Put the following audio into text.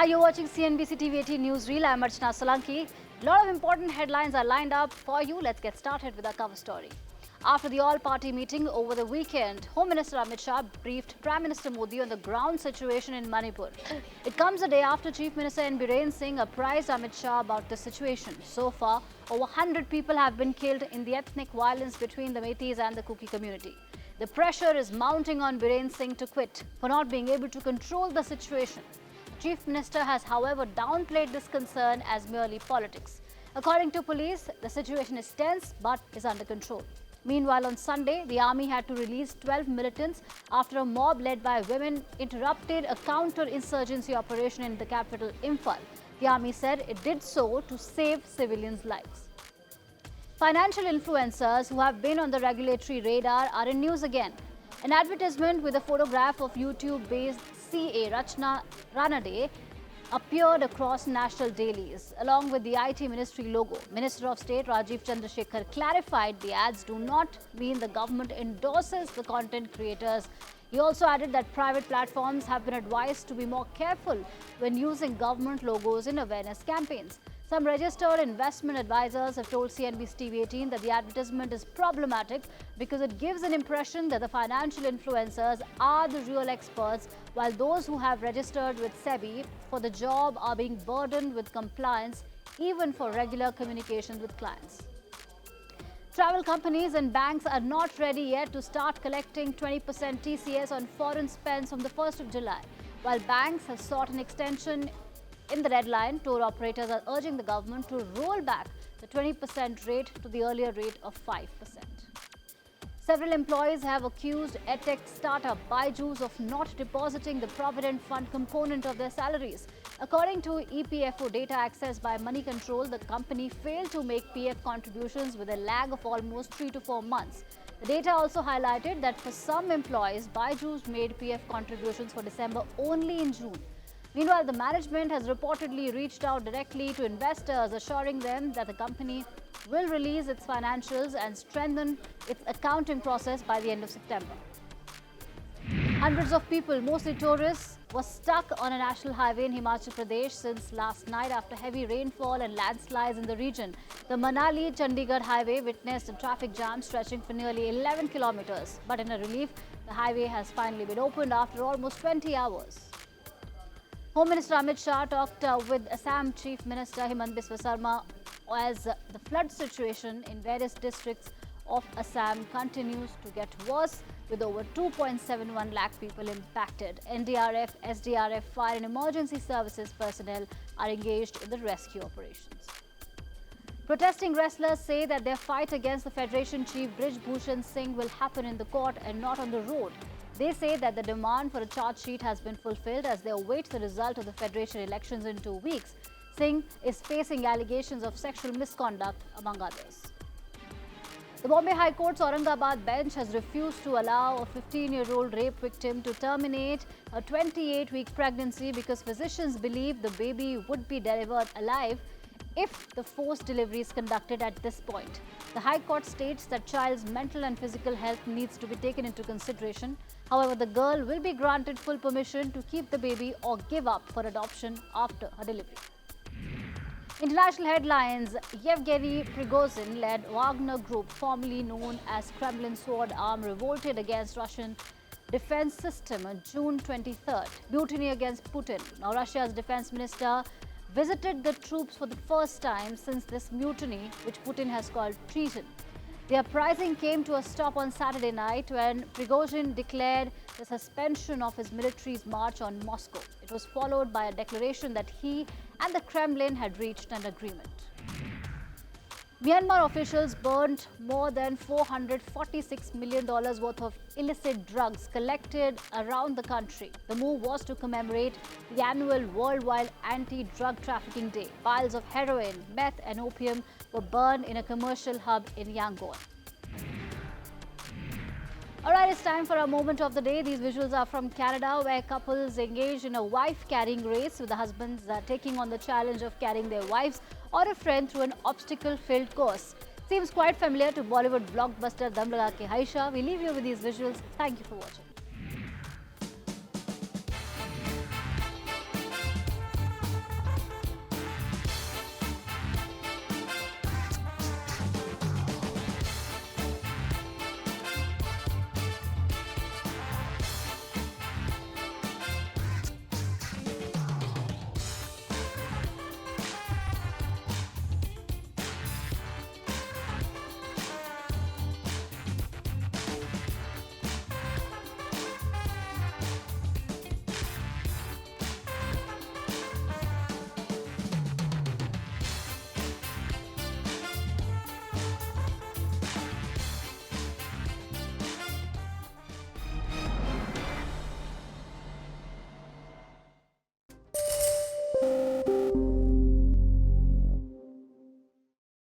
Hi, you're watching CNBC TV 18 Newsreel. I'm Archana Solanki. A lot of important headlines are lined up for you. Let's get started with our cover story. After the all-party meeting over the weekend, Home Minister Amit Shah briefed Prime Minister Modi on the ground situation in Manipur. It comes a day after Chief Minister N. Biren Singh apprised Amit Shah about the situation. So far, over 100 people have been killed in the ethnic violence between the Meiteis and the Kuki community. The pressure is mounting on Biren Singh to quit for not being able to control the situation. Chief Minister has, however, downplayed this concern as merely politics. According to police, the situation is tense but is under control. Meanwhile, on Sunday, the army had to release 12 militants after a mob led by women interrupted a counter-insurgency operation in the capital, Imphal. The army said it did so to save civilians' lives. Financial influencers who have been on the regulatory radar are in news again. An advertisement with a photograph of YouTube-based CA Rachna Ranade appeared across national dailies, along with the IT Ministry logo. Minister of State Rajiv Chandrasekhar clarified the ads do not mean the government endorses the content creators. He also added that private platforms have been advised to be more careful when using government logos in awareness campaigns. Some registered investment advisors have told CNBC TV 18 that the advertisement is problematic because it gives an impression that the financial influencers are the real experts, while those who have registered with SEBI for the job are being burdened with compliance even for regular communications with clients. Travel companies and banks are not ready yet to start collecting 20% TCS on foreign spends from the 1st of July. While banks have sought an extension in the deadline, tour operators are urging the government to roll back the 20% rate to the earlier rate of 5%. Several employees have accused EdTech startup Byju's of not depositing the Provident Fund component of their salaries. According to EPFO data accessed by Money Control, the company failed to make PF contributions with a lag of almost 3 to 4 months. The data also highlighted that for some employees, Byju's made PF contributions for December only in June. Meanwhile, the management has reportedly reached out directly to investors, assuring them that the company will release its financials and strengthen its accounting process by the end of September. Hundreds of people, mostly tourists, were stuck on a national highway in Himachal Pradesh since last night after heavy rainfall and landslides in the region. The Manali-Chandigarh highway witnessed a traffic jam stretching for nearly 11 kilometers. But in a relief, the highway has finally been opened after almost 20 hours. Home Minister Amit Shah talked with Assam Chief Minister Himant Biswa Sarma as the flood situation in various districts of Assam continues to get worse, with over 2.71 lakh people impacted. NDRF, SDRF, fire and emergency services personnel are engaged in the rescue operations. Protesting wrestlers say that their fight against the Federation chief Brij Bhushan Singh will happen in the court and not on the road. They say that the demand for a charge sheet has been fulfilled as they await the result of the Federation elections in 2 weeks. Singh is facing allegations of sexual misconduct, among others. The Bombay High Court's Aurangabad bench has refused to allow a 15-year-old rape victim to terminate a 28-week pregnancy because physicians believe the baby would be delivered alive if the forced delivery is conducted at this point. The High Court states that child's mental and physical health needs to be taken into consideration. However, the girl will be granted full permission to keep the baby or give up for adoption after her delivery. International headlines. Yevgeny Prigozhin-led Wagner Group, formerly known as Kremlin Sword Arm, revolted against Russian defense system on June 23rd. Mutiny against Putin. Now, Russia's defense minister visited the troops for the first time since this mutiny, which Putin has called treason. The uprising came to a stop on Saturday night when Prigozhin declared the suspension of his military's march on Moscow. It was followed by a declaration that he and the Kremlin had reached an agreement. Myanmar officials burned more than $446 million worth of illicit drugs collected around the country. The move was to commemorate the annual Worldwide Anti-Drug Trafficking Day. Piles of heroin, meth and opium were burned in a commercial hub in Yangon. Alright, it's time for our moment of the day. These visuals are from Canada, where couples engage in a wife-carrying race, with the husbands taking on the challenge of carrying their wives or a friend through an obstacle-filled course. Seems quite familiar to Bollywood blockbuster Dum Laga Ke Haisha. We leave you with these visuals. Thank you for watching.